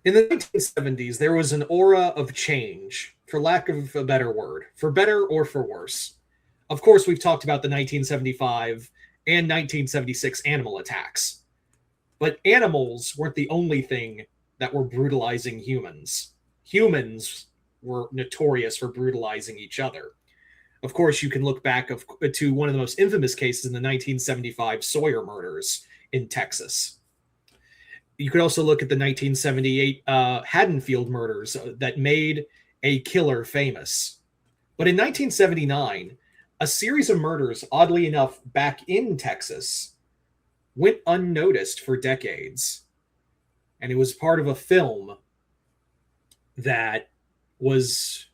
In the 1970s, there was an aura of change, for lack of a better word, for better or for worse. Of course, we've talked about the 1975 and 1976 animal attacks, but animals weren't the only thing that were brutalizing humans. Humans were notorious for brutalizing each other. Of course, you can look back to one of the most infamous cases in the 1975 Sawyer murders in Texas. You could also look at the 1978 Haddonfield murders that made a killer famous. But in 1979, a series of murders, oddly enough, back in Texas, went unnoticed for decades. And it was part of a film that was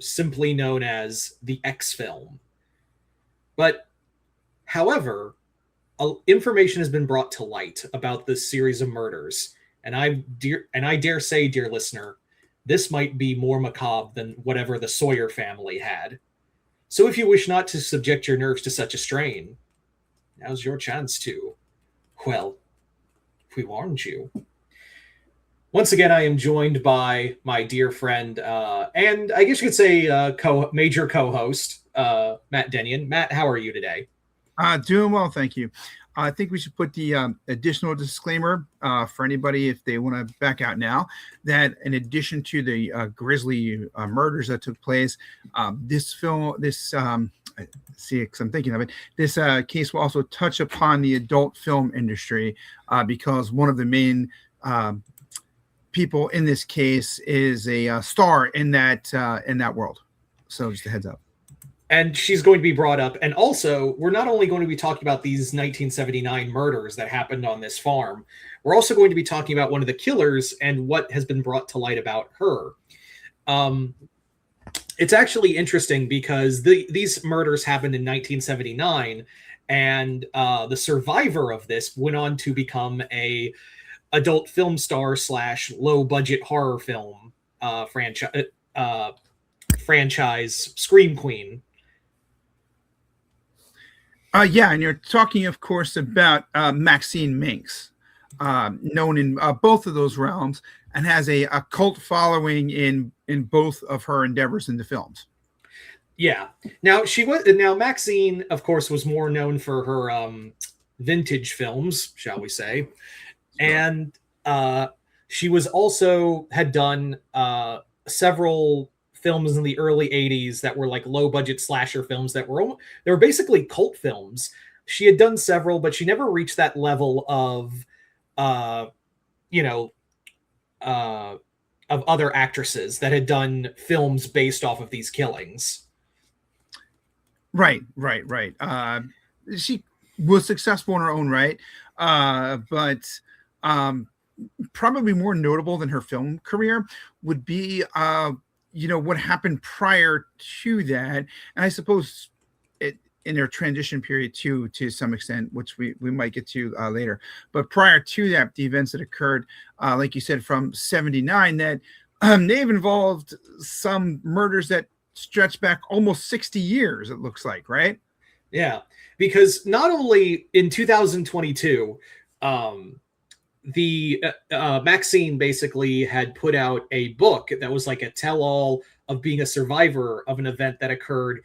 simply known as the X film. But, however, information has been brought to light about this series of murders, and I dare say, dear listener, this might be more macabre than whatever the Sawyer family had. So if you wish not to subject your nerves to such a strain, now's your chance to, well, we warned you. Once again, I am joined by my dear friend, and I guess you could say major co-host, Matt Denyon. Matt, how are you today? Doing well, thank you. I think we should put the additional disclaimer for anybody if they want to back out now that in addition to the grisly murders that took place, this film, see, because I'm thinking of it, this case will also touch upon the adult film industry because one of the main people in this case is a star in that world. So just a heads up. And she's going to be brought up. And also, we're not only going to be talking about these 1979 murders that happened on this farm, we're also going to be talking about one of the killers and what has been brought to light about her. It's actually interesting because these murders happened in 1979, and the survivor of this went on to become a adult film star / low budget horror film franchise scream queen. Yeah, and you're talking, of course, about Maxine Minks, known in both of those realms, and has a cult following in both of her endeavors in the films. Yeah. Now Maxine, of course, was more known for her vintage films, shall we say, and she was also had done several films in the early 80s that were like low budget slasher films they were basically cult films. She had done several, but she never reached that level of of other actresses that had done films based off of these killings. Right. She was successful in her own right, but probably more notable than her film career would be what happened prior to that, and I suppose in their transition period to some extent, which we might get to later. But prior to that, the events that occurred, like you said, from 79, that they've involved some murders that stretch back almost 60 years, it looks like, right? Yeah, because not only in 2022, the Maxine basically had put out a book that was like a tell-all of being a survivor of an event that occurred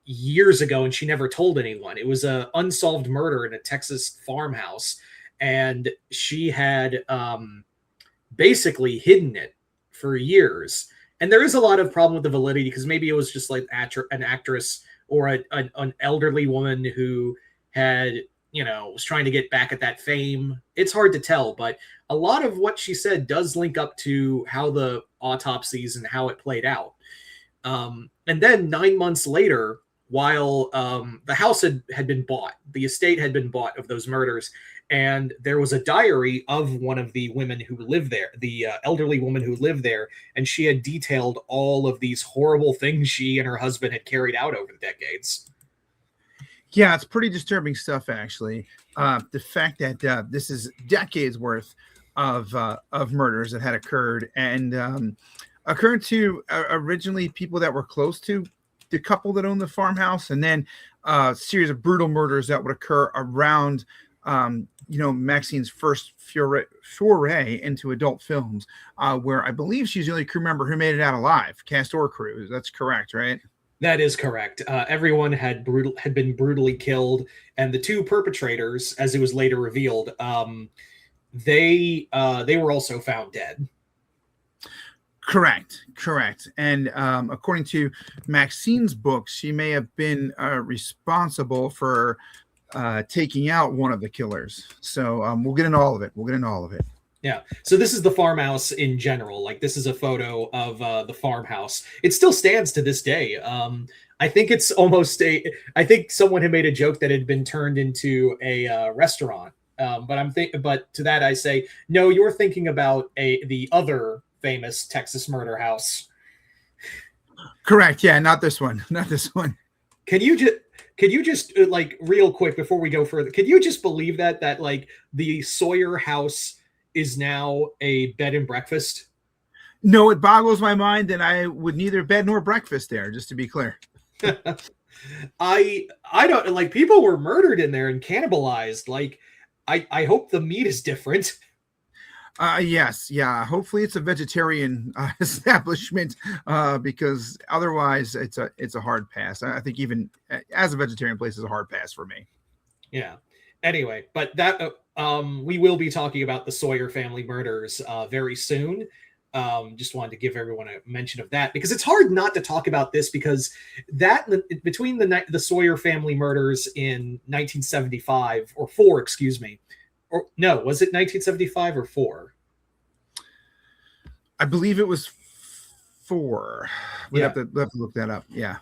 years ago, and she never told anyone. It was an unsolved murder in a Texas farmhouse, and she had basically hidden it for years. And there is a lot of problem with the validity because maybe it was just like an actress or an elderly woman who had was trying to get back at that fame. It's hard to tell, but a lot of what she said does link up to how the autopsies and how it played out. And then 9 months later, while the house had been bought, the estate had been bought of those murders, and there was a diary of one of the women who lived there, the elderly woman who lived there, and she had detailed all of these horrible things she and her husband had carried out over the decades. Yeah, it's pretty disturbing stuff, actually. The fact that this is decades worth of murders that had occurred and occurred to originally people that were close to the couple that owned the farmhouse, and then a series of brutal murders that would occur around Maxine's first foray into adult films, where I believe she's the only crew member who made it out alive, cast or crew. That's correct, right? That is correct. Everyone had been brutally killed, and the two perpetrators, as it was later revealed, they were also found dead. Correct. And according to Maxine's book, she may have been responsible for taking out one of the killers. So we'll get into all of it. Yeah. So this is the farmhouse in general. Like, this is a photo of the farmhouse. It still stands to this day. I think it's almost I think someone had made a joke that it had been turned into a restaurant. But to that I say, no, you're thinking about the other famous Texas murder house. Correct. Yeah, not this one. Can you just like, real quick before we go further, can you just believe that like the Sawyer house is now a bed and breakfast? No, it boggles my mind that I would neither bed nor breakfast there, just to be clear. I don't, like, people were murdered in there and cannibalized. Like, I hope the meat is different. Yes, yeah. Hopefully, it's a vegetarian establishment, because otherwise, it's a hard pass. I think even as a vegetarian place is a hard pass for me. Yeah. Anyway, but that we will be talking about the Sawyer family murders very soon. Just wanted to give everyone a mention of that, because it's hard not to talk about this, because that between the Sawyer family murders in 1975 or 4, excuse me, or no, was it 1975 or 4? I believe it was 4. We'd have to look that up. Yeah.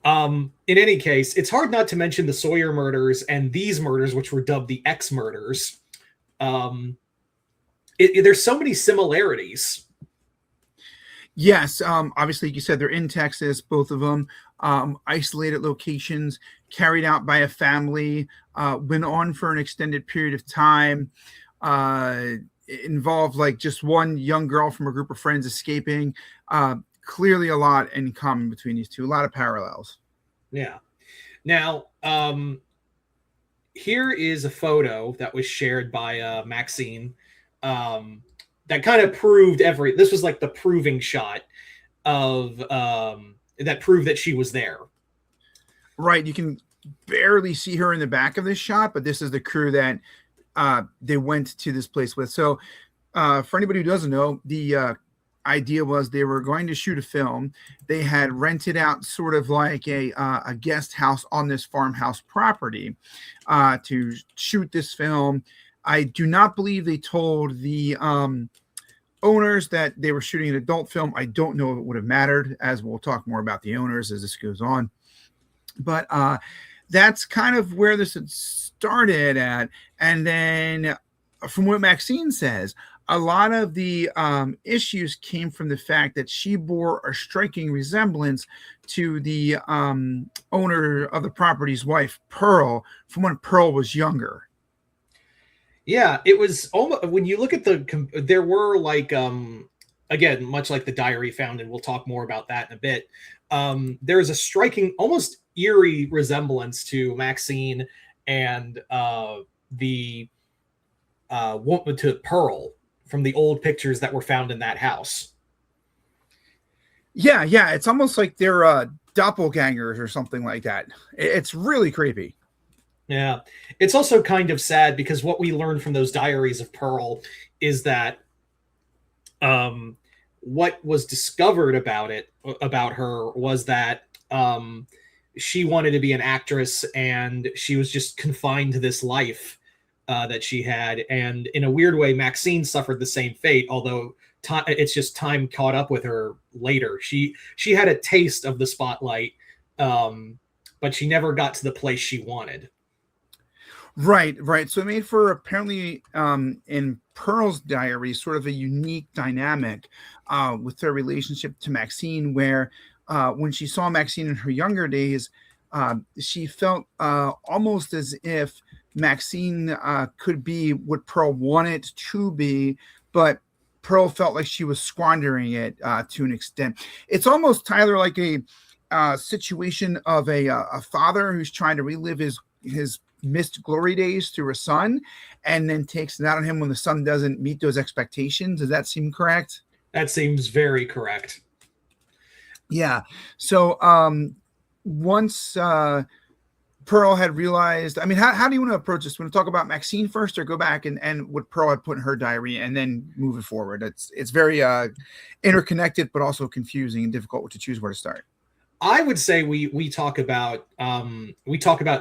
In any case, it's hard not to mention the Sawyer murders and these murders, which were dubbed the X murders. There's so many similarities. Yes. Obviously, like you said, they're in Texas, both of them. Isolated locations, carried out by a family, went on for an extended period of time. Involved like just one young girl from a group of friends escaping. Clearly a lot in common between these two, a lot of parallels. Yeah. Now, here is a photo that was shared by Maxine, that kind of proved this was like the proving shot of that proved that she was there. Right. You can barely see her in the back of this shot, but this is the crew that they went to this place with. So for anybody who doesn't know, the idea was they were going to shoot a film. They had rented out sort of like a guest house on this farmhouse property to shoot this film. I do not believe they told the owners that they were shooting an adult film. I don't know if it would have mattered, as we'll talk more about the owners as this goes on. But that's kind of where this had started at. And then from what Maxine says, a lot of the issues came from the fact that she bore a striking resemblance to the owner of the property's wife, Pearl, from when Pearl was younger. Yeah, it was almost, when you look at there were like, again, much like the diary found, and we'll talk more about that in a bit. There's a striking, almost eerie resemblance to Maxine and to Pearl from the old pictures that were found in that house. Yeah, it's almost like they're doppelgangers or something like that. It's really creepy. Yeah, it's also kind of sad, because what we learned from those diaries of Pearl is that what was discovered about her was that she wanted to be an actress, and she was just confined to this life that she had. And in a weird way, Maxine suffered the same fate, although it's just time caught up with her later. She had a taste of the spotlight, but she never got to the place she wanted. Right. So it made for, apparently, in Pearl's diary, sort of a unique dynamic with their relationship to Maxine, where when she saw Maxine in her younger days, she felt almost as if Maxine could be what Pearl wanted to be, but Pearl felt like she was squandering it to an extent. It's almost, Tyler, like a situation of a father who's trying to relive his missed glory days through her son, and then takes it out on him when the son doesn't meet those expectations. Does that seem correct? That seems very correct. Yeah. So once Pearl had realized, I mean, how do you want to approach this? Want to talk about Maxine first, or go back and what Pearl had put in her diary and then move it forward? It's very interconnected, but also confusing and difficult to choose where to start. I would say we talk about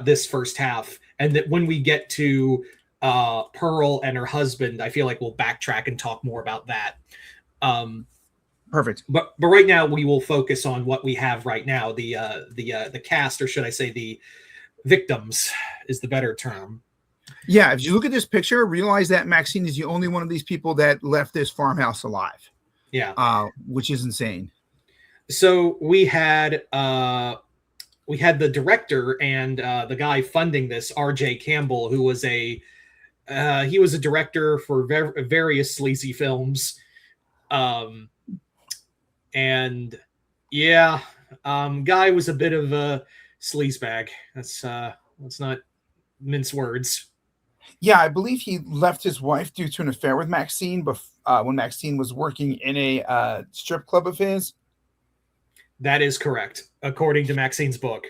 this first half, and that when we get to Pearl and her husband, I feel like we'll backtrack and talk more about that. Perfect. But right now we will focus on what we have right now. The cast, or should I say the victims, is the better term. Yeah, if you look at this picture, realize that Maxine is the only one of these people that left this farmhouse alive. Yeah, which is insane. So we had the director and the guy funding this, R.J. Campbell, who was he was a director for various sleazy films, and yeah, guy was a bit of a sleazebag. Let's not mince words. Yeah, I believe he left his wife due to an affair with Maxine, when Maxine was working in a strip club of his. That is correct, according to Maxine's book.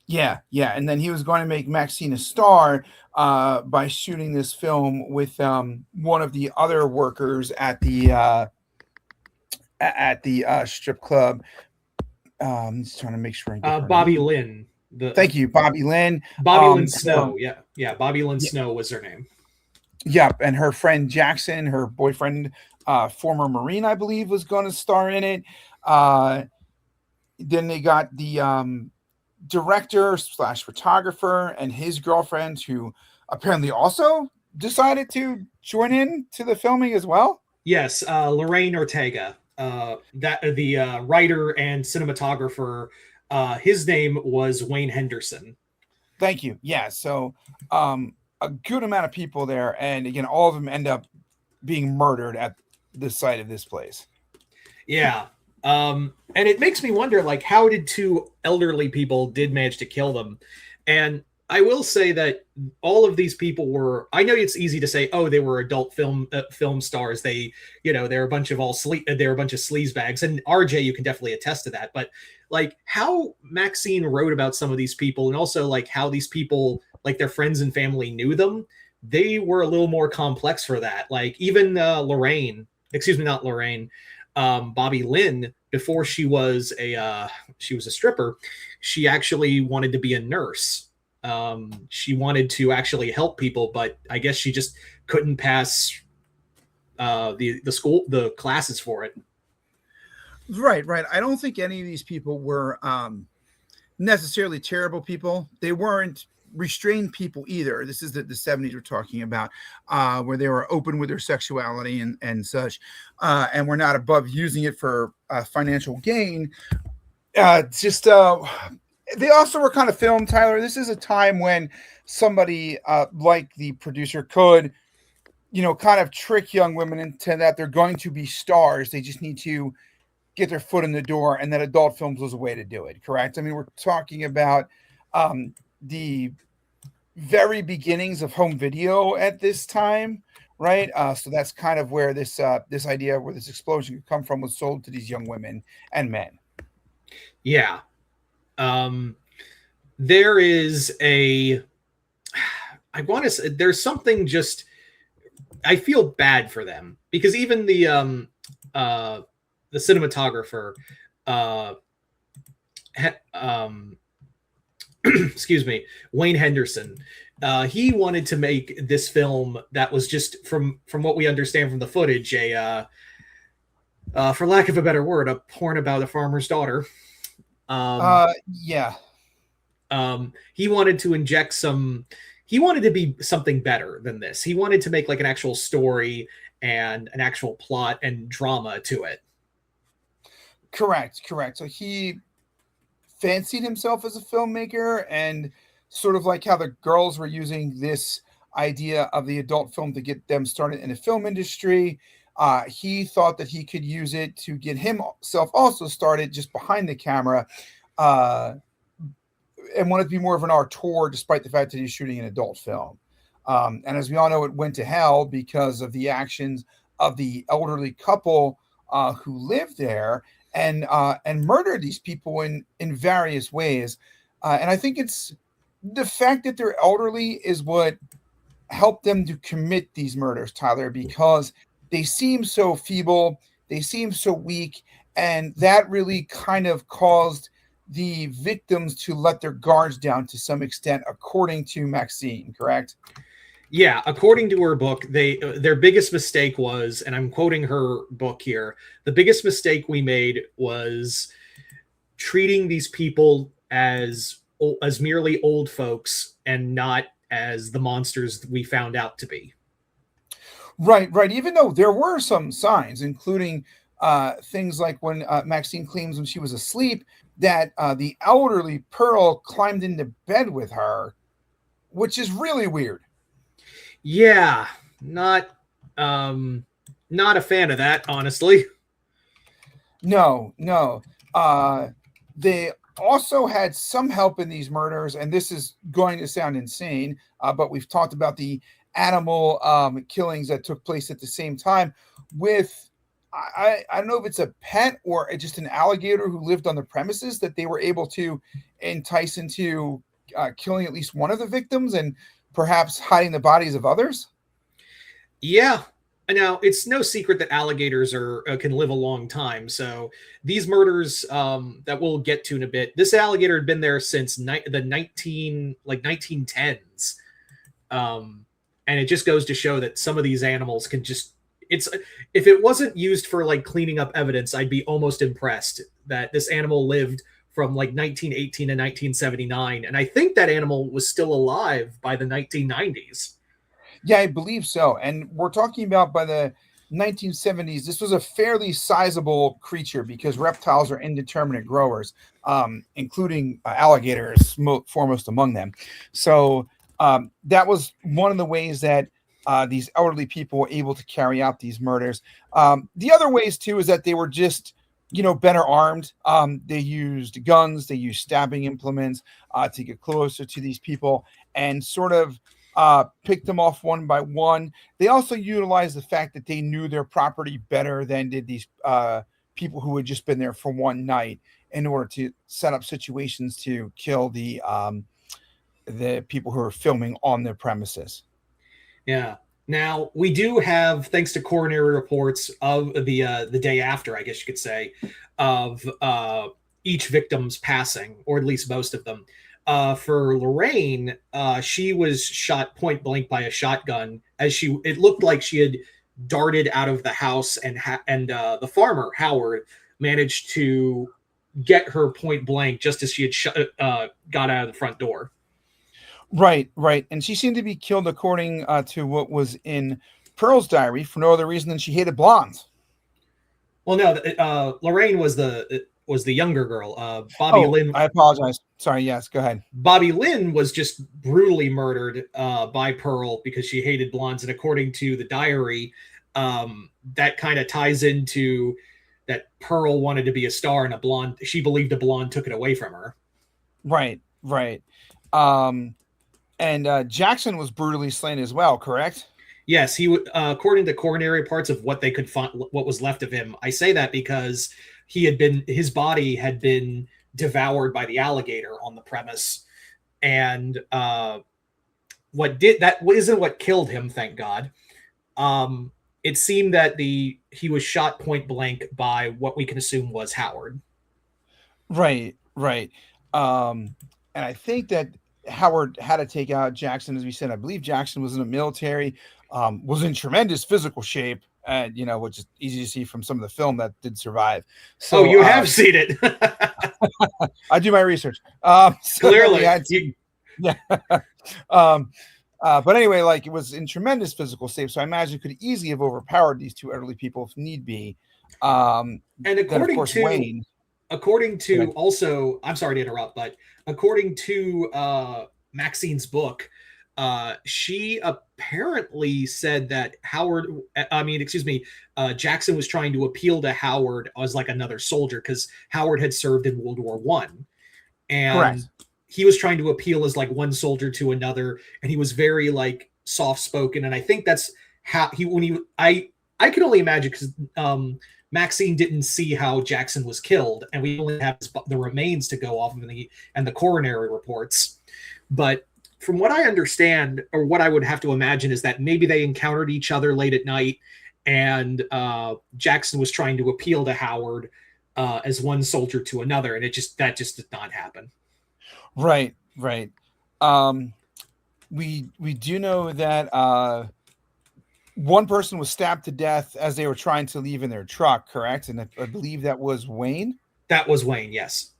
Yeah, and then he was going to make Maxine a star by shooting this film with one of the other workers at the strip club. Just trying to make sure I get Bobby Lynn. Thank you, Bobby Lynn. Bobby Lynn Snow. Yeah. Bobby Lynn Snow was her name. Yep, and her friend Jackson, her boyfriend, former Marine, I believe, was going to star in it. Then they got the director / photographer and his girlfriend, who apparently also decided to join in to the filming as well. Yes, Lorraine Ortega, the writer and cinematographer. His name was Wayne Henderson. Thank you. Yeah, so a good amount of people there, and again, all of them end up being murdered at the site of this place. Yeah. And it makes me wonder, like, how did two elderly people did manage to kill them? And I will say that all of these people were, I know it's easy to say, oh, they were adult film stars. They're a bunch of they're a bunch of sleazebags. And RJ, you can definitely attest to that. But like how Maxine wrote about some of these people, and also like how these people, like their friends and family knew them, they were a little more complex for that. Like even Bobby Lynn, before she was a stripper, she actually wanted to be a nurse. She wanted to actually help people, but I guess she just couldn't pass the classes for it. Right. I don't think any of these people were necessarily terrible people. They weren't restrained people either. This is the 70s we're talking about, where they were open with their sexuality and such, and were not above using it for financial gain. They also were kind of filmed, Tyler. This is a time when somebody like the producer could, kind of trick young women into that they're going to be stars. They just need to get their foot in the door, and that adult films was a way to do it. Correct? I mean, we're talking about the very beginnings of home video at this time, right? So that's kind of where this idea, where this explosion could come from, was sold to these young women and men. Yeah. There is there's something just, I feel bad for them, because even the cinematographer, excuse me, Wayne Henderson, he wanted to make this film that was just, from what we understand from the footage, for lack of a better word, a porn about a farmer's daughter. Yeah. He wanted to inject he wanted to be something better than this. He wanted to make like an actual story and an actual plot and drama to it. Correct. So he fancied himself as a filmmaker, and sort of like how the girls were using this idea of the adult film to get them started in the film industry. He thought that he could use it to get himself also started just behind the camera, and wanted to be more of an auteur, despite the fact that he's shooting an adult film. And as we all know, it went to hell because of the actions of the elderly couple who lived there and murdered these people in various ways. And I think it's the fact that they're elderly is what helped them to commit these murders, Tyler, because they seem so feeble, they seem so weak, and that really kind of caused the victims to let their guards down to some extent, according to Maxine, correct? Yeah, according to her book, their biggest mistake was, and I'm quoting her book here, the biggest mistake we made was treating these people as merely old folks and not as the monsters we found out to be. Right, right. Even though there were some signs, including things like when Maxine claims when she was asleep that the elderly Pearl climbed into bed with her, which is really weird. Yeah, not a fan of that, honestly. No, no. They also had some help in these murders, and this is going to sound insane, but we've talked about the animal killings that took place at the same time with, I don't know if it's a pet or just an alligator who lived on the premises that they were able to entice into killing at least one of the victims and perhaps hiding the bodies of others. Yeah. Now, it's no secret that alligators can live a long time. So these murders that we'll get to in a bit, this alligator had been there since the 1910s. And it just goes to show that some of these animals can just, if it wasn't used for like cleaning up evidence, I'd be almost impressed that this animal lived from like 1918 to 1979. And I think that animal was still alive by the 1990s. Yeah, I believe so. And we're talking about by the 1970s, this was a fairly sizable creature because reptiles are indeterminate growers, including alligators, foremost among them. So that was one of the ways that these elderly people were able to carry out these murders. The other ways, too, is that they were just, better armed. They used guns, they used stabbing implements to get closer to these people and sort of picked them off one by one. They also utilized the fact that they knew their property better than did these people who had just been there for one night in order to set up situations to kill the people who are filming on their premises. Yeah. Now we do have, thanks to coronary reports of the day after, I guess you could say, of each victim's passing, or at least most of them. For Lorraine, she was shot point blank by a shotgun it looked like she had darted out of the house, and the farmer Howard managed to get her point blank just as she had got out of the front door. Right, right. And she seemed to be killed according to what was in Pearl's diary for no other reason than she hated blondes. Well, no, Lorraine was the younger girl. Bobby Lynn. I apologize. Sorry. Yes, go ahead. Bobby Lynn was just brutally murdered by Pearl because she hated blondes, and according to the diary, that kind of ties into that Pearl wanted to be a star, and she believed a blonde took it away from her. Right, right. And Jackson was brutally slain as well, correct? Yes, he would. According to coronary parts of what they could find, what was left of him. I say that because his body had been devoured by the alligator on the premise, and what isn't what killed him, thank God. It seemed that he was shot point blank by what we can assume was Howard. Right, right. And I think that Howard had to take out Jackson, as we said. I believe Jackson was in the military, was in tremendous physical shape, and which is easy to see from some of the film that did survive. So you have seen it. I do my research. Clearly, yeah. But anyway, it was in tremendous physical shape, so I imagine it could easily have overpowered these two elderly people if need be. And according to Wayne, also, I'm sorry to interrupt, but according to Maxine's book, she apparently said that Jackson was trying to appeal to Howard as like another soldier because Howard had served in World War I. And correct. he was trying to appeal as like one soldier to another, and he was very like soft spoken, and I think that's how he when he I can only imagine because Maxine didn't see how Jackson was killed, and we only have the remains to go off of the coronary reports. But from what I understand, or what I would have to imagine, is that maybe they encountered each other late at night, and Jackson was trying to appeal to Howard as one soldier to another, and that just did not happen. Right. We do know that one person was stabbed to death as they were trying to leave in their truck, correct? And I believe that was Wayne. That was Wayne, yes.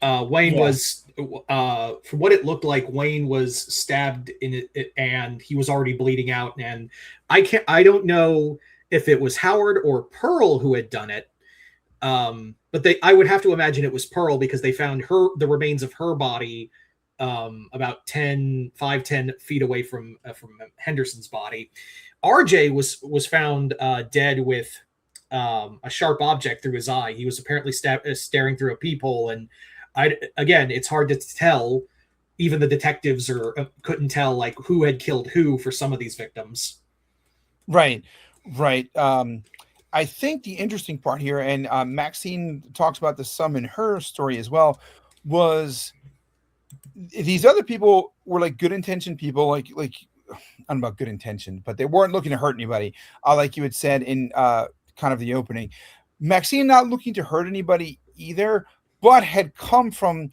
Wayne was, from what it looked like, Wayne was stabbed in it, and he was already bleeding out. And I don't know if it was Howard or Pearl who had done it. But I would have to imagine it was Pearl, because they found the remains of her body about 10 feet away from Henderson's body. RJ was found dead with a sharp object through his eye. He was apparently staring through a peephole, and again, it's hard to tell. Even the detectives couldn't tell like who had killed who for some of these victims. Right. I think the interesting part here, and Maxine talks about this some in her story as well, was these other people were like good intentioned people, like I don't know about good intention, but they weren't looking to hurt anybody. Like you had said in kind of the opening, Maxine not looking to hurt anybody either, but had come from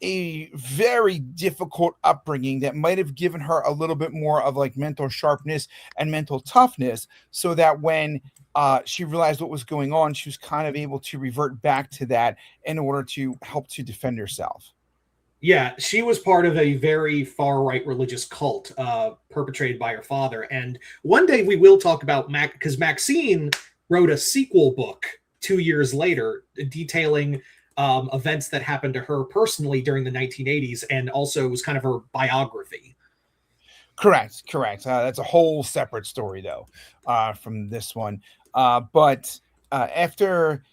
a very difficult upbringing that might have given her a little bit more of like mental sharpness and mental toughness, so that when she realized what was going on, she was kind of able to revert back to that in order to help to defend herself. Yeah, she was part of a very far-right religious cult perpetrated by her father. And one day we will talk about because Maxine wrote a sequel book 2 years later detailing events that happened to her personally during the 1980s, and also was kind of her biography. Correct. That's a whole separate story, though, from this one. But after...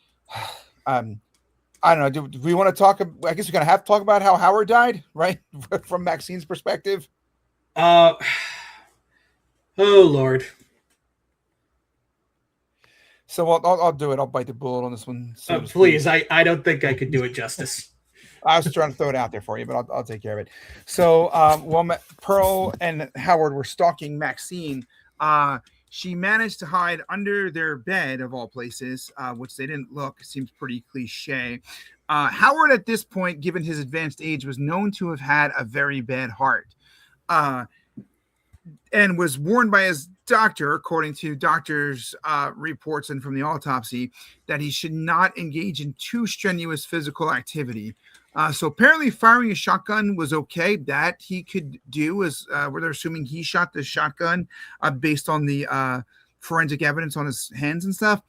I don't know. Do we want to talk? I guess we're going to have to talk about how Howard died, right? From Maxine's perspective. Oh, Lord. So I'll do it. I'll bite the bullet on this one. Please. I don't think I could do it justice. I was trying to throw it out there for you, but I'll take care of it. So while Pearl and Howard were stalking Maxine, she managed to hide under their bed, of all places, which they didn't look. Seems pretty cliche. Howard, at this point, given his advanced age, was known to have had a very bad heart, and was warned by his doctor, according to doctors' reports and from the autopsy, that he should not engage in too strenuous physical activity. So apparently firing a shotgun was okay. That he could do, as where they're assuming he shot the shotgun based on the forensic evidence on his hands and stuff.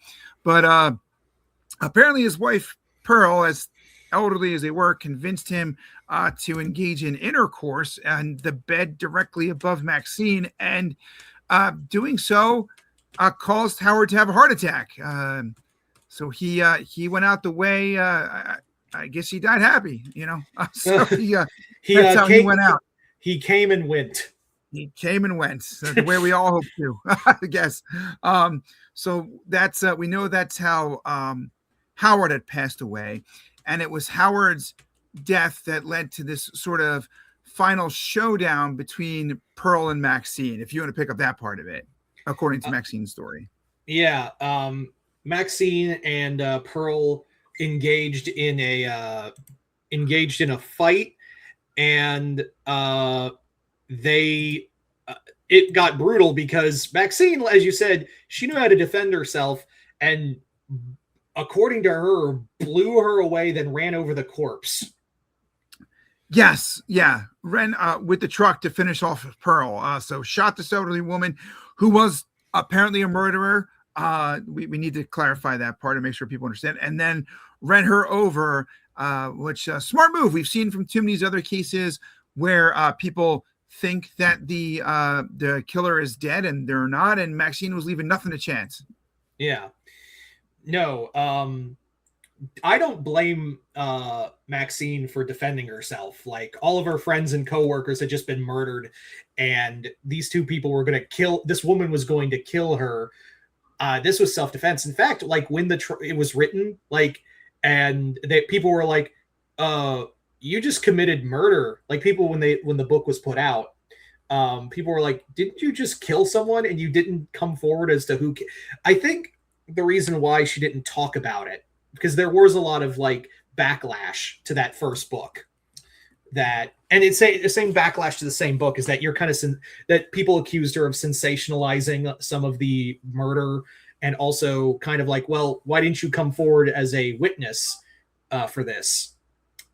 But apparently his wife, Pearl, as elderly as they were, convinced him to engage in intercourse and the bed directly above Maxine. And doing so caused Howard to have a heart attack. So he went out the way. I guess he died happy, So that's how he went out. He came and went. He came and went. So the way we all hope to, I guess. So that's we know that's how Howard had passed away, and it was Howard's death that led to this sort of final showdown between Pearl and Maxine. If you want to pick up that part of it, according to Maxine's story. Yeah, Maxine and Pearl engaged in a fight, and it got brutal because Maxine, as you said, she knew how to defend herself, and according to her, blew her away, then ran over the corpse. Yes, yeah, ran with the truck to finish off Pearl. So shot this elderly woman who was apparently a murderer. We need to clarify that part to make sure people understand. And then ran her over, which smart move. We've seen from too many other cases where people think that the killer is dead and they're not, and Maxine was leaving nothing to chance. Yeah. No. I don't blame Maxine for defending herself. Like, all of her friends and coworkers had just been murdered, and these two people were going to kill. This woman was going to kill her. This was self-defense. In fact, like, when it was written, like, and people were like, "You just committed murder." Like, people, when the book was put out, people were like, "Didn't you just kill someone?" And you didn't come forward as to who. I think the reason why she didn't talk about it, because there was a lot of like backlash to that first book, and it's the same backlash to the same book, is that you're kind of that people accused her of sensationalizing some of the murder, and also kind of like, well, why didn't you come forward as a witness for this?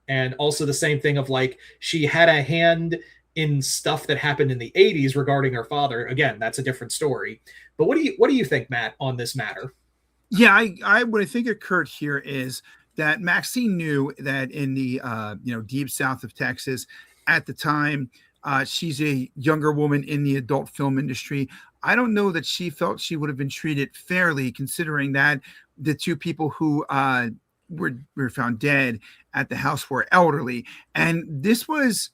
And also the same thing of like, she had a hand in stuff that happened in the 80s regarding her father. Again, that's a different story. But what do you think, Matt, on this matter? Yeah, I what I think occurred here is that Maxine knew that in the deep south of Texas at the time, she's a younger woman in the adult film industry. I don't know that she felt she would have been treated fairly, considering that the two people who were found dead at the house were elderly, and this was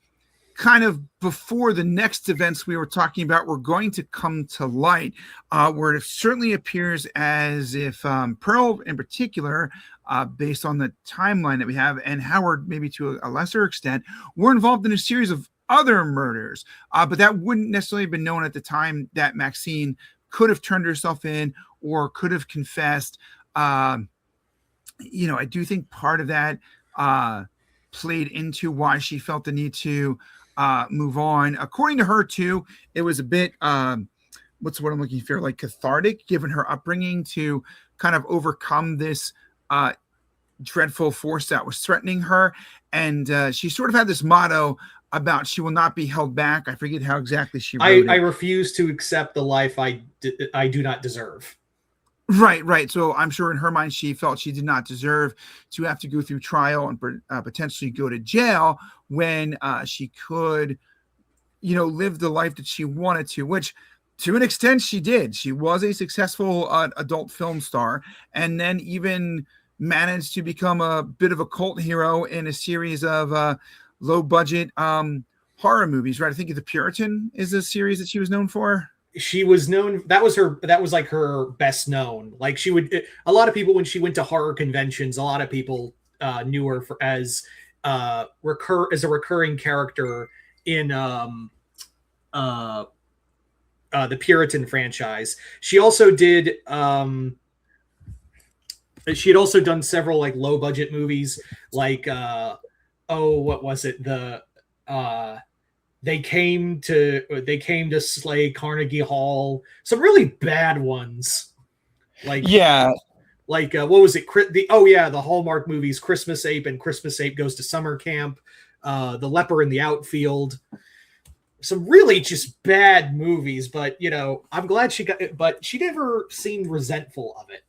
kind of before the next events we were talking about were going to come to light, where it certainly appears as if Pearl in particular, based on the timeline that we have, and Howard maybe to a lesser extent, were involved in a series of other murders. But that wouldn't necessarily have been known at the time that Maxine could have turned herself in or could have confessed. I do think part of that played into why she felt the need to move on. According to her, too, it was a bit, what's what I'm looking for, like cathartic, given her upbringing, to kind of overcome this dreadful force that was threatening her. And she sort of had this motto about she will not be held back. I forget how exactly she wrote it. I refuse to accept the life I do not deserve. Right. So I'm sure in her mind, she felt she did not deserve to have to go through trial and potentially go to jail when she could, live the life that she wanted to, which to an extent she did. She was a successful adult film star, and then even managed to become a bit of a cult hero in a series of low budget horror movies, right? I think The Puritan is a series that she was known for. She was known, that was like her best known. Like, a lot of people, when she went to horror conventions, a lot of people knew her as a recurring character in the Puritan franchise. She also did she had also done several like low budget movies, like what was it, they came to slay Carnegie Hall. Some really bad ones. Like, yeah, like what was it? The Hallmark movies, Christmas Ape and Christmas Ape Goes to Summer Camp, The Leper in the Outfield. Some really just bad movies, but I'm glad she got it. But she never seemed resentful of it.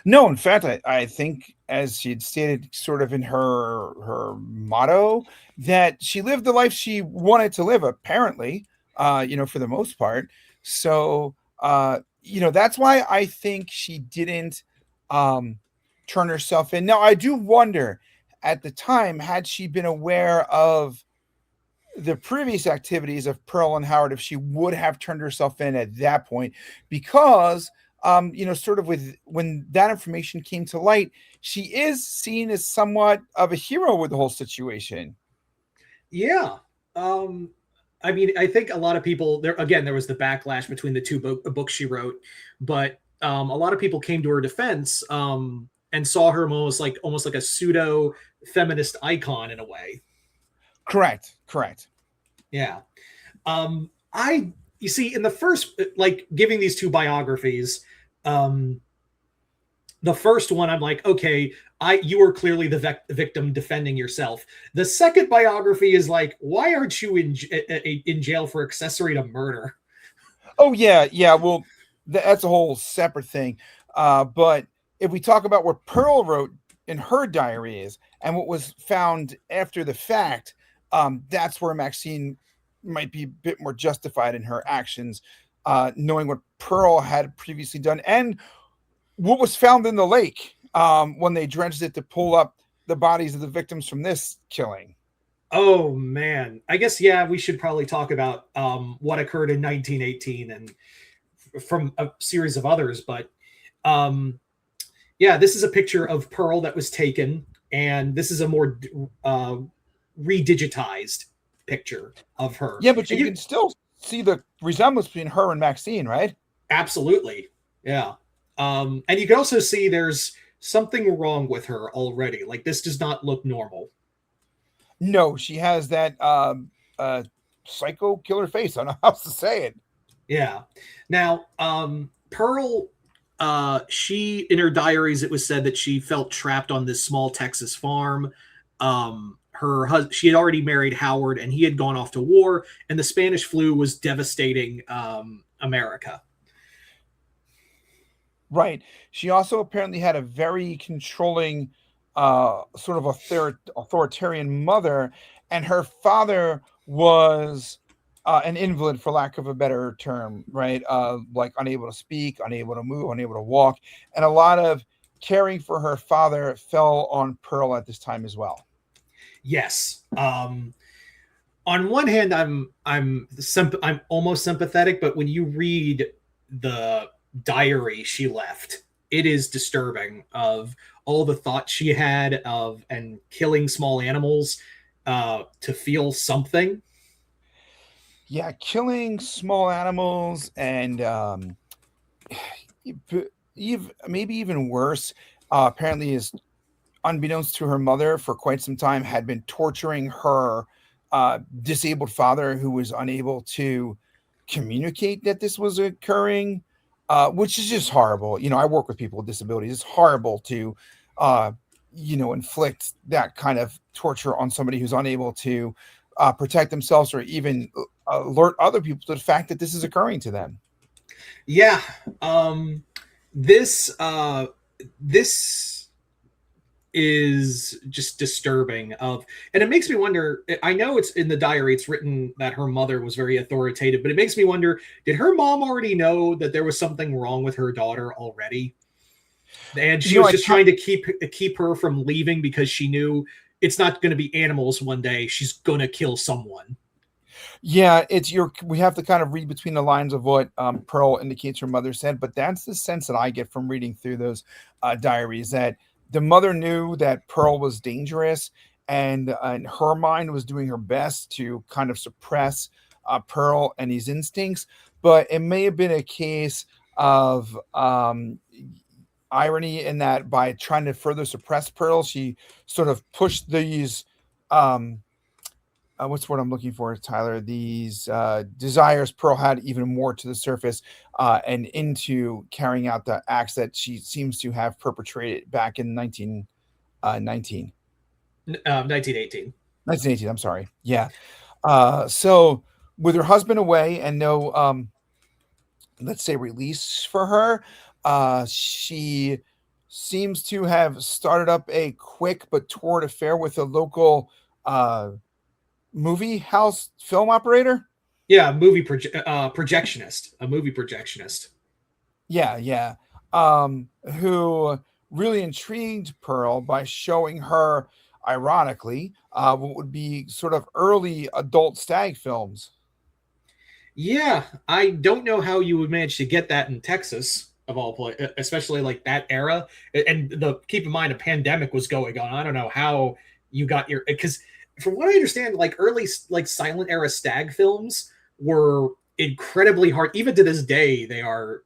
No, in fact, I think, as she had stated sort of in her motto, that she lived the life she wanted to live, apparently, for the most part. So, that's why I think she didn't turn herself in. Now, I do wonder, at the time, had she been aware of the previous activities of Pearl and Howard, if she would have turned herself in at that point, because sort of when that information came to light, she is seen as somewhat of a hero with the whole situation. Yeah. I mean, I think a lot of people there was the backlash between the two books she wrote, but a lot of people came to her defense and saw her almost like a pseudo feminist icon in a way. Correct. Yeah. You see, in the first, like, giving these two biographies, the first one, I'm like, okay, you are clearly the victim defending yourself. The second biography is like, why aren't you in jail for accessory to murder? Oh, yeah. Well, that's a whole separate thing. But if we talk about what Pearl wrote in her diaries and what was found after the fact, that's where Maxine might be a bit more justified in her actions, knowing what Pearl had previously done and what was found in the lake. when they dredged it to pull up the bodies of the victims from this killing. Oh man, I guess yeah, we should probably talk about what occurred in 1918 and from a series of others. But yeah, this is a picture of Pearl that was taken, and this is a more redigitized picture of her. Yeah, but And you can still see the resemblance between her and Maxine, right? absolutely, yeah. And you can also see there's something wrong with her already. Like this does not look normal. No, she has that psycho killer face. I don't know how else to say it. Yeah. Now, Pearl, she in her diaries, it was said that she felt trapped on this small Texas farm. Her husband, she had already married Howard, and he had gone off to war, and the Spanish flu was devastating America. Right. She also apparently had a very controlling, sort of authoritarian mother, and her father was an invalid, for lack of a better term, right? Like unable to speak, unable to move, unable to walk, and a lot of caring for her father fell on Pearl at this time as well. Yes. On one hand, I'm almost sympathetic, but when you read the diary she left, it is disturbing of all the thoughts she had of and killing small animals to feel something. Yeah, killing small animals and maybe even worse. Apparently, is unbeknownst to her mother, for quite some time, had been torturing her disabled father, who was unable to communicate that this was occurring, which is just horrible. I work with people with disabilities. It's horrible to, uh, inflict that kind of torture on somebody who's unable to protect themselves or even alert other people to the fact that this is occurring to them. Yeah. This is just disturbing and it makes me wonder. I know it's in the diary, it's written that her mother was very authoritative, but it makes me wonder, did her mom already know that there was something wrong with her daughter already, and she was just trying to keep her from leaving because she knew it's not going to be animals one day, she's going to kill someone? Yeah, we have to kind of read between the lines of what Pearl indicates her mother said, but that's the sense that I get from reading through those diaries, that the mother knew that Pearl was dangerous, and in her mind was doing her best to kind of suppress Pearl and his instincts, but it may have been a case of irony in that by trying to further suppress Pearl, she sort of pushed these what's what I'm looking for, Tyler? These desires Pearl had even more to the surface, and into carrying out the acts that she seems to have perpetrated back in 1918. 1918. I'm sorry. Yeah. So with her husband away and no, let's say, release for her, she seems to have started up a quick but torrid affair with a local movie house film operator. Yeah, projectionist, a movie projectionist. Yeah. Who really intrigued Pearl by showing her, ironically, what would be sort of early adult stag films. Yeah, I don't know how you would manage to get that in Texas of all places, especially like that era. And the keep in mind a pandemic was going on. I don't know how you got your, because from what I understand, like early like silent era stag films were incredibly hard. Even to this day, they are.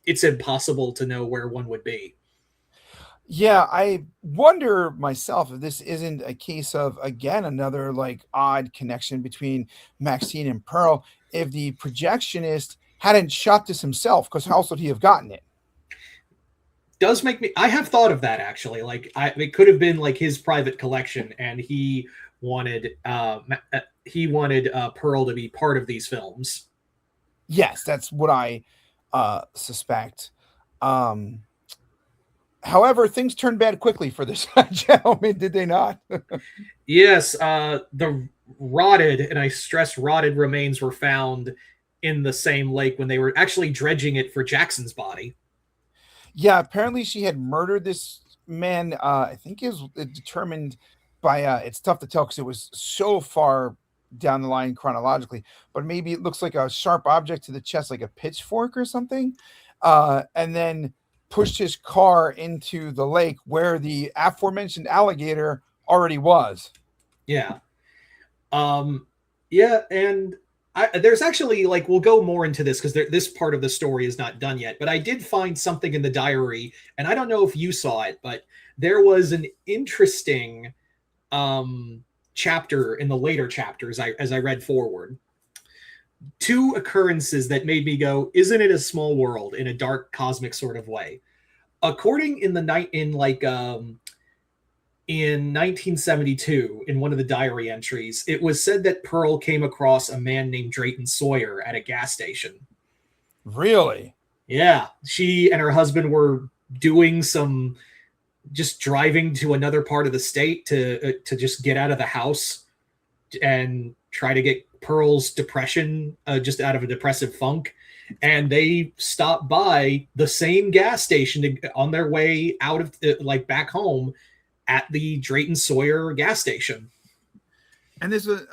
It's impossible to know where one would be. Yeah, I wonder myself if this isn't a case of, again, another like odd connection between Maxine and Pearl. If the projectionist hadn't shot this himself, because how else would he have gotten it? Does make me, I have thought of that actually. Like it could have been like his private collection, and he wanted Pearl to be part of these films. Yes, that's what I suspect. However, things turned bad quickly for this gentleman, did they not? Yes, the rotted, and I stress rotted, remains were found in the same lake when they were actually dredging it for Jackson's body. Yeah, apparently she had murdered this man. I think is determined by. It's tough to tell because it was so far down the line chronologically, but maybe it looks like a sharp object to the chest, like a pitchfork or something, and then pushed his car into the lake where the aforementioned alligator already was. Yeah. Um, yeah, and there's actually like we'll go more into this because this part of the story is not done yet. But I did find something in the diary, and I don't know if you saw it, but there was an interesting chapter in the later chapters. As I read forward, two occurrences that made me go, "Isn't it a small world?" in a dark cosmic sort of way. According in the night in like in 1972, in one of the diary entries, it was said that Pearl came across a man named Drayton Sawyer at a gas station. Really? Yeah, she and her husband were doing some just driving to another part of the state to just get out of the house and try to get Pearl's depression just out of a depressive funk. And they stopped by the same gas station on their way out of like back home at the Drayton Sawyer gas station. And this was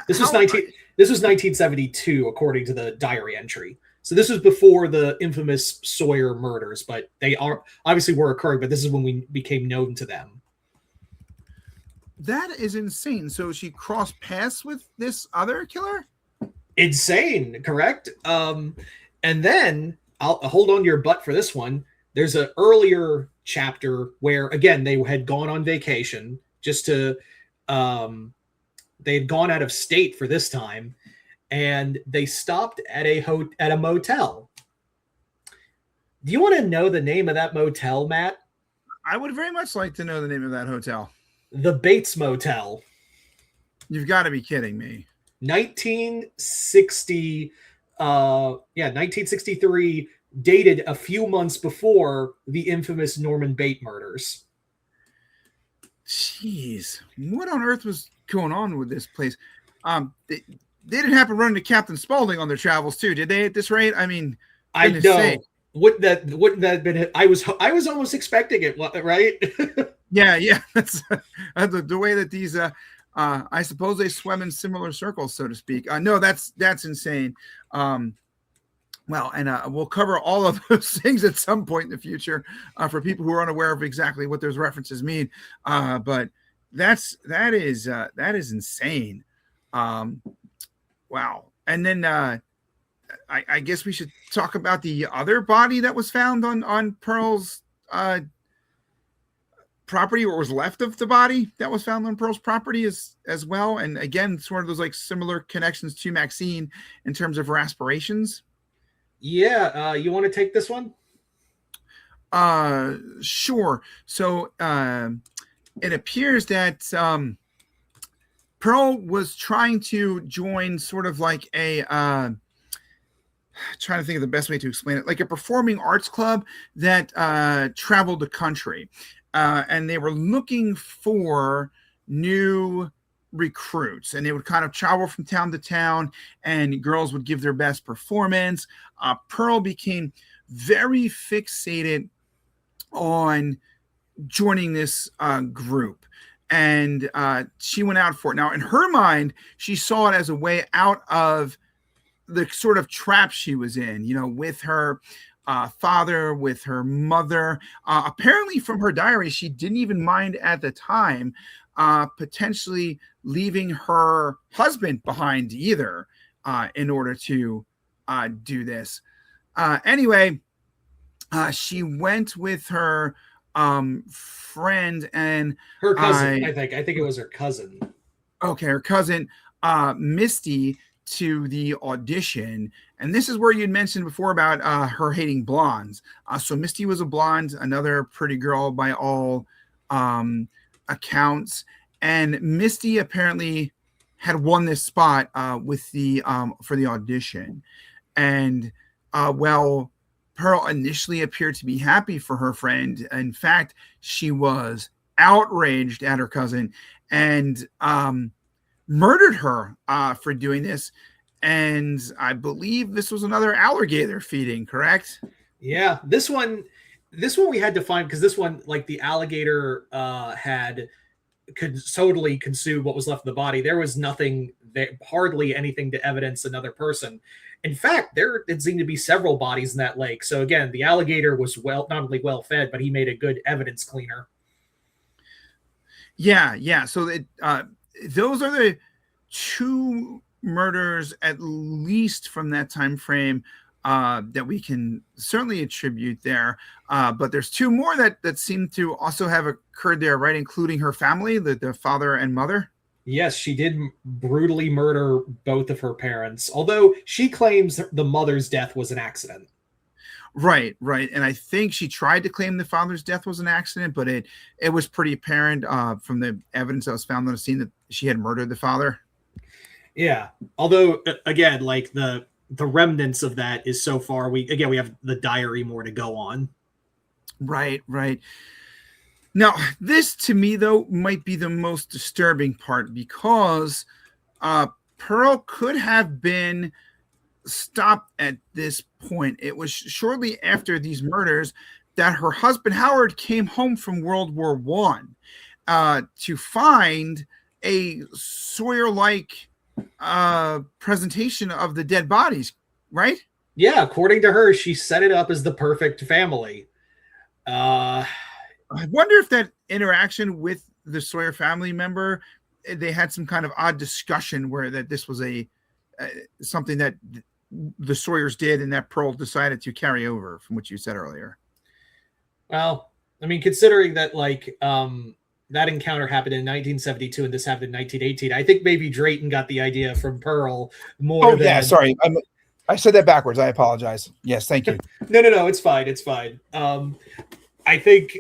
this was 1972 according to the diary entry. So this was before the infamous Sawyer murders, but they are obviously were occurring, but this is when we became known to them. That is insane. So she crossed paths with this other killer? Insane, correct? And then I'll hold on to your butt for this one. There's an earlier chapter where again they had gone on vacation just to they had gone out of state for this time, and they stopped at a motel. Do you want to know the name of that motel, Matt? I would very much like to know the name of that hotel. The Bates Motel. You've got to be kidding me. 1960 1963, dated a few months before the infamous Norman Bates murders. Jeez, what on earth was going on with this place? They didn't happen to run into Captain Spaulding on their travels too, did they? At this rate, I mean, I know. Sake. Wouldn't that have been? I was almost expecting it, right? Yeah. That's the way that these. I suppose they swim in similar circles, so to speak. No, that's insane. Well, and we'll cover all of those things at some point in the future for people who are unaware of exactly what those references mean. But that is insane. Wow. And then I guess we should talk about the other body that was found on Pearl's property, or was left of the body that was found on Pearl's property as well. And again, sort of those like similar connections to Maxine in terms of her aspirations. Yeah, you want to take this one? Sure. So it appears that Pearl was trying to join sort of like a trying to think of the best way to explain it, like a performing arts club that traveled the country, and they were looking for new recruits, and they would kind of travel from town to town, and girls would give their best performance. Pearl became very fixated on joining this group, and she went out for it. Now, in her mind, she saw it as a way out of the sort of trap she was in, with her father, with her mother. Apparently, from her diary, she didn't even mind at the time potentially leaving her husband behind either in order to do this. Anyway, she went with her friend and her cousin. I think it was her cousin. Okay, her cousin Misty to the audition. And this is where you'd mentioned before about her hating blondes. So Misty was a blonde, another pretty girl by all accounts. And Misty apparently had won this spot with the for the audition. And well, Pearl initially appeared to be happy for her friend. In fact, she was outraged at her cousin and murdered her for doing this. And I believe this was another alligator feeding, correct? Yeah, this one we had to find because this one, like the alligator, had could totally consume what was left of the body. There was nothing, hardly anything to evidence another person. In fact, there did seem to be several bodies in that lake. So again, the alligator was not only well fed, but he made a good evidence cleaner. Yeah, yeah. So those are the two murders, at least from that time frame, that we can certainly attribute there. But there's two more that seem to also have occurred there, right? Including her family, the father and mother. Yes, she did brutally murder both of her parents, although she claims the mother's death was an accident. Right, right. And I think she tried to claim the father's death was an accident, but it was pretty apparent from the evidence that was found on the scene that she had murdered the father. Yeah. Although again, like the remnants of that is so far, we have the diary more to go on. Right, right. Now, this to me though might be the most disturbing part because Pearl could have been stopped at this point. It was shortly after these murders that her husband Howard came home from World War One to find a Sawyer-like presentation of the dead bodies, right? Yeah, according to her, she set it up as the perfect family. I wonder if that interaction with the Sawyer family member, they had some kind of odd discussion where that this was a something that the Sawyers did and that Pearl decided to carry over from what you said earlier. Well, I mean, considering that that encounter happened in 1972 and this happened in 1918, I think maybe Drayton got the idea from Pearl more. Oh, yeah, sorry. I said that backwards. I apologize. Yes, thank you. No, it's fine. It's fine. I think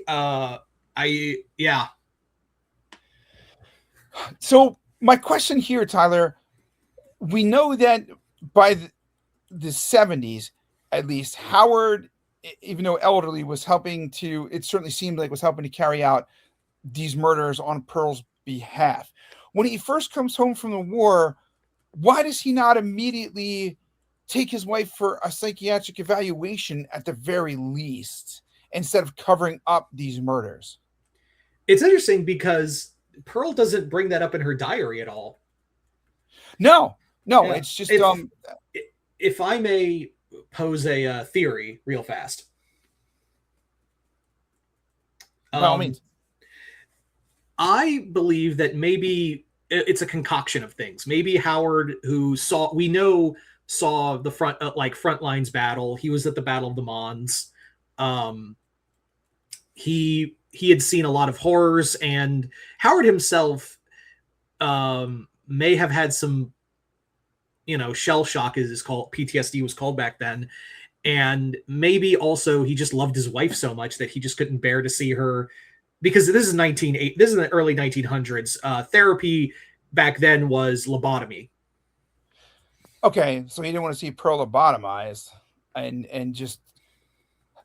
yeah. So my question here, Tyler, we know that by the 70s, at least, Howard, even though elderly, was helping to, it certainly seemed like was helping to carry out these murders on Pearl's behalf. When he first comes home from the war, why does he not immediately take his wife for a psychiatric evaluation at the very least, instead of covering up these murders? It's interesting because Pearl doesn't bring that up in her diary at all. No, Yeah. It's just if I may pose a theory real fast. By all means. I believe that maybe it's a concoction of things. Maybe Howard, who saw the front lines battle. He was at the Battle of the Mons. He had seen a lot of horrors, and Howard himself may have had some, shell shock, as is called, PTSD was called back then. And maybe also he just loved his wife so much that he just couldn't bear to see her, because this is the early 1900s. Therapy back then was lobotomy. Okay, so he didn't want to see Pearl lobotomized, and just,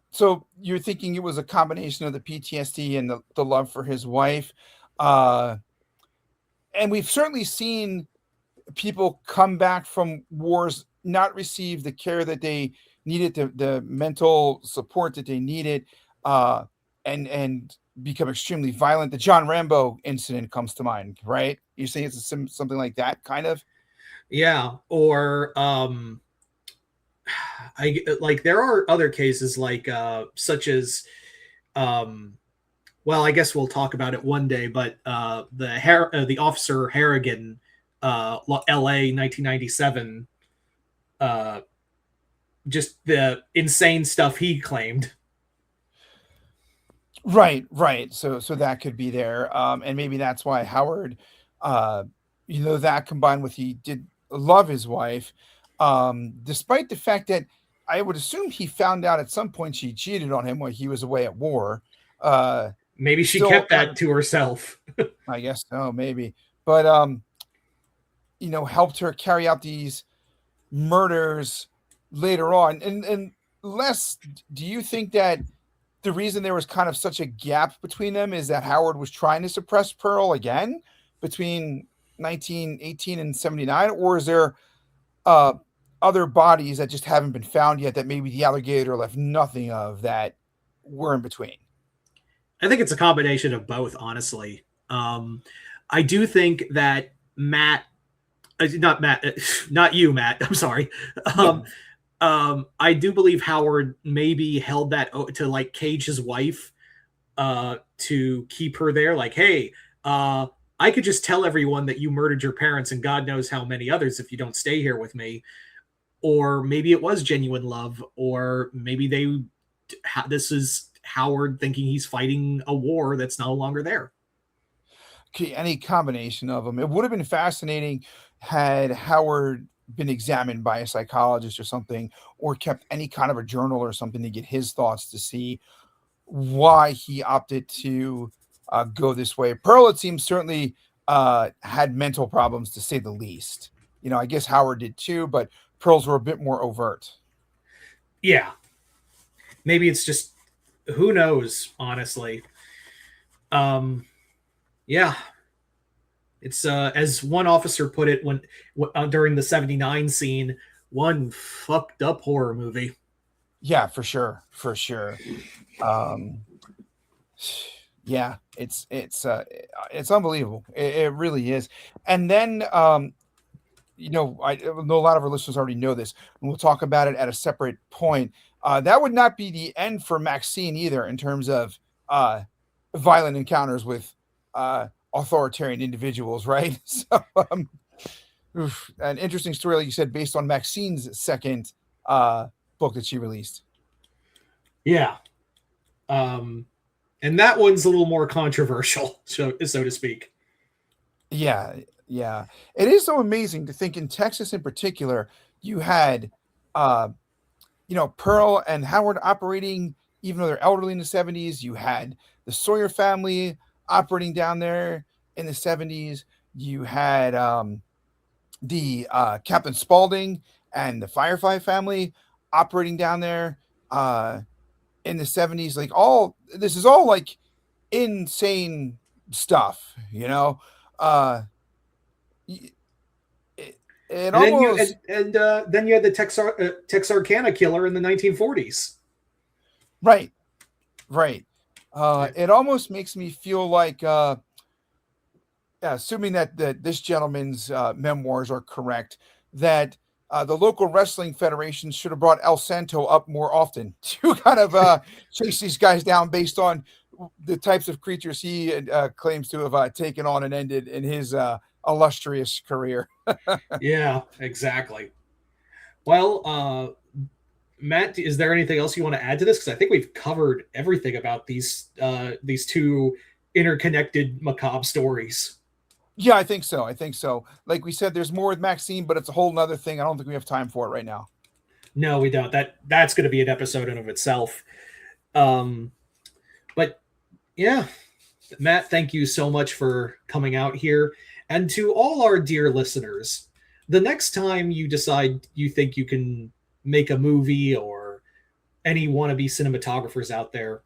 so you're thinking it was a combination of the PTSD and the love for his wife. And we've certainly seen people come back from wars, not receive the care that they needed, the mental support that they needed, and become extremely violent. The John Rambo incident comes to mind, right? You're saying it's something like that, kind of? Yeah, or there are other cases such as well, I guess we'll talk about it one day, but the officer Harrigan, LA 1997, just the insane stuff he claimed. Right. So that could be there. And maybe that's why Howard, that combined with he did love his wife, despite the fact that I would assume he found out at some point she cheated on him while he was away at war. Maybe she kept that to herself. I guess so, maybe. But, helped her carry out these murders later on. And Les, do you think that the reason there was kind of such a gap between them is that Howard was trying to suppress Pearl again between 1918 and 79? Or is there other bodies that just haven't been found yet that maybe the alligator left nothing of that were in between? I think it's a combination of both, honestly. I do think that Matt, not Matt, not you, Matt. I'm sorry. I do believe Howard maybe held that to like cage his wife, to keep her there. Like, hey, I could just tell everyone that you murdered your parents and God knows how many others if you don't stay here with me. Or maybe it was genuine love, or maybe this is Howard thinking he's fighting a war that's no longer there. Okay, any combination of them. It would have been fascinating had Howard been examined by a psychologist or something, or kept any kind of a journal or something to get his thoughts to see why he opted to go this way. Pearl, it seems, certainly had mental problems to say the least. I guess Howard did too, but Pearl's were a bit more overt. Yeah. Maybe it's just, who knows, honestly. Yeah. It's as one officer put it when during the 79 scene, one fucked up horror movie. Yeah, for sure. For sure. Yeah, it's unbelievable. It really is. And then I know a lot of our listeners already know this, and we'll talk about it at a separate point. That would not be the end for Maxine either, in terms of violent encounters with authoritarian individuals, right? So, an interesting story, like you said, based on Maxine's second book that she released. Yeah. And that one's a little more controversial, so to speak. Yeah, yeah. It is so amazing to think in Texas in particular, you had Pearl and Howard operating, even though they're elderly in the 70s. You had the Sawyer family operating down there in the 70s. You had the Captain Spaulding and the Firefly family operating down there in the 70s. Like, this is all like insane stuff, it And almost then you had the Texarkana killer in the 1940s. right. It almost makes me feel like, assuming that this gentleman's memoirs are correct, that the local wrestling federation should have brought El Santo up more often to kind of chase these guys down based on the types of creatures he claims to have taken on and ended in his illustrious career. Yeah, exactly. Well, Matt, is there anything else you want to add to this? Because I think we've covered everything about these two interconnected macabre stories. Yeah, I think so. Like we said, there's more with Maxine, but it's a whole nother thing. I don't think we have time for it right now. No, we don't. That's going to be an episode in of itself. But yeah, Matt, thank you so much for coming out here. And to all our dear listeners, the next time you decide you think you can make a movie, or any wannabe cinematographers out there,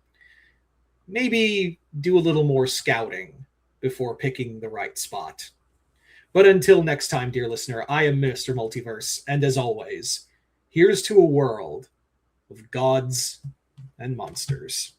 maybe do a little more scouting before picking the right spot. But until next time, dear listener, I am Mr. Multiverse, and as always, here's to a world of gods and monsters.